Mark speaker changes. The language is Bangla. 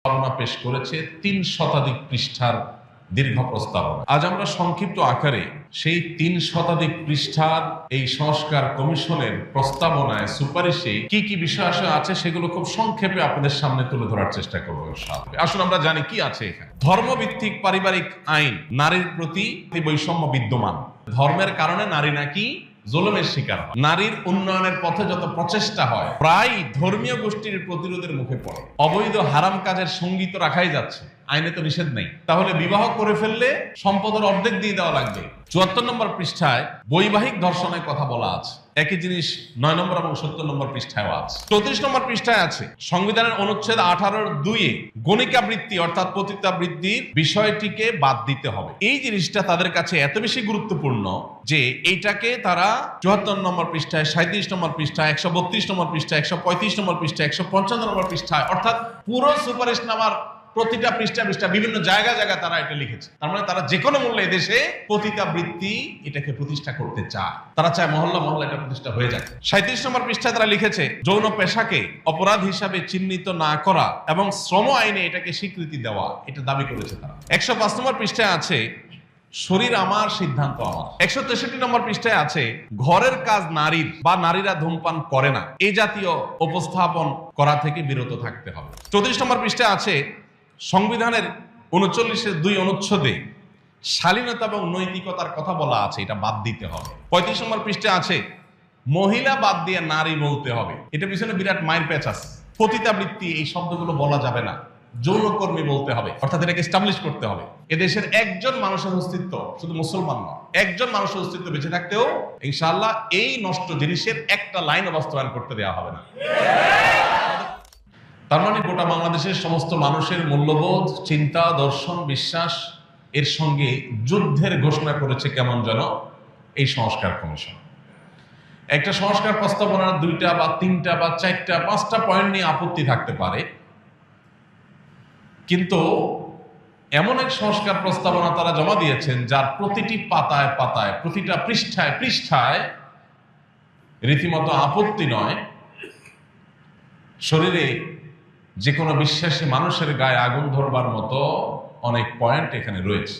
Speaker 1: প্রস্তাবনা পেশ করেছে ৩ শতাধিক পৃষ্ঠার দীর্ঘ প্রস্তাবনা। আজ আমরা সংক্ষিপ্ত আকারে সেই ৩ শতাধিক পৃষ্ঠার এই সংস্কার কমিশনের প্রস্তাবনায় সুপারিশে কি কি বিষয় আছে সেগুলো খুব সংক্ষেপে আপনাদের সামনে তুলে ধরার চেষ্টা করবো। আসুন আমরা জানি কি আছে এখানে। ধর্মভিত্তিক পারিবারিক আইন, নারীর প্রতি বৈষম্য বিদ্যমান, ধর্মের কারণে নারী নাকি জুলুমের শিকার হয়, নারীর উন্নয়নের পথে যত প্রচেষ্টা হয় প্রায় ধর্মীয় গোষ্ঠীর প্রতিরোধের মুখে পড়ে, অবৈধ হারাম কাজের সঙ্গী তো রাখাই যাচ্ছে, আইনে তো নিষেধ নেই, তাহলে বিবাহ করে ফেললে সম্পদের অর্ধেক দিয়ে দেওয়া লাগবে। ৭৪ নম্বর পৃষ্ঠায় বৈবাহিক ধর্ষণের কথা বলা আছে, একই জিনিস ৯ নম্বর এবং ৭০ নম্বর পৃষ্ঠায় আছে। ৩৪ নম্বর পৃষ্ঠায় আছে সংবিধানের অনুচ্ছেদ ১৮(২)-এ গণিকা বৃত্তি অর্থাৎ পতিতাবৃত্তির বিষয়টিকে বাদ দিতে হবে। এই জিনিসটা তাদের কাছে এত বেশি গুরুত্বপূর্ণ যে এইটাকে তারা ৭৪ নম্বর পৃষ্ঠায়, ৩৭ নম্বর পৃষ্ঠায়, ১৩২ নম্বর পৃষ্ঠায়, ১৩৫ নম্বর পৃষ্ঠায়, ১৫৫ নম্বর পৃষ্ঠায়, অর্থাৎ পুরো সুপারিশনামার প্রতিটা পৃষ্ঠা বিভিন্ন জায়গায় তারা এটা লিখেছে। তার মানে তারা যে কোনো মূল্যে দেশে পতিতাবৃত্তি এটাকে প্রতিষ্ঠা করতে চায়, তারা চায় মহল্লা এটা প্রতিষ্ঠা হয়ে যায়। ৩৭ নম্বর পৃষ্ঠায় তারা লিখেছে যৌন পেশাকে অপরাধ হিসাবে চিহ্নিত না করা এবং শ্রম আইনে এটাকে স্বীকৃতি দেওয়া, এটা দাবি করেছে তারা। ১০৫ নম্বর পৃষ্ঠায় আছে শরীর আমার সিদ্ধান্ত আমার। ১৬৩ নম্বর পৃষ্ঠায় আছে ঘরের কাজ নারীর বা নারীরা ধূমপান করে না এই জাতীয় উপস্থাপন করা থেকে বিরত থাকতে হবে। ৩৪ নম্বর পৃষ্ঠায় আছে সংবিধানের ৩৯(২) অনুচ্ছেদে শালীনতা এবং নৈতিকতার কথা বলা আছে, এটা বাদ দিতে হবে। ৩৫ নম্বর পৃষ্ঠা আছে মহিলা বাদ দিয়ে নারী বলতে হবে, এটা পিছনে বিরাট মায়ের প্যাচ আছে। পতিতাবৃত্তি এই শব্দগুলো বলা যাবে না, যৌনকর্মী বলতে হবে, অর্থাৎ এটাকে এস্টাবলিশ করতে হবে। এদেশের একজন মানুষের অস্তিত্ব, শুধু মুসলমান নয়, একজন মানুষের অস্তিত্ব বেঁচে থাকতেও ইনশাআল্লাহ এই নষ্ট জিনিসের একটা লাইন বাস্তবায়ন করতে দেওয়া হবে না। তার মানে গোটা বাংলাদেশের সমস্ত মানুষের মূল্যবোধ, চিন্তা, দর্শন, বিশ্বাস এর সঙ্গে যুদ্ধের ঘোষণা করেছে কেমন যেন এই সংস্কার কমিশন। একটা সংস্কার প্রস্তাবনার ২টা বা ৩টা বা ৪টা ৫টা পয়েন্ট নিয়ে আপত্তি থাকতে পারে, কিন্তু এমন এক সংস্কার প্রস্তাবনা তারা জমা দিয়েছেন যার প্রতিটি পাতায় পাতায়, প্রতিটা পৃষ্ঠায় পৃষ্ঠায় রীতিমতো আপত্তি নয়, শরীরে যে কোনো বিশ্বাসী মানুষের গায়ে আগুন ধরবার মতো অনেক পয়েন্ট এখানে রয়েছে।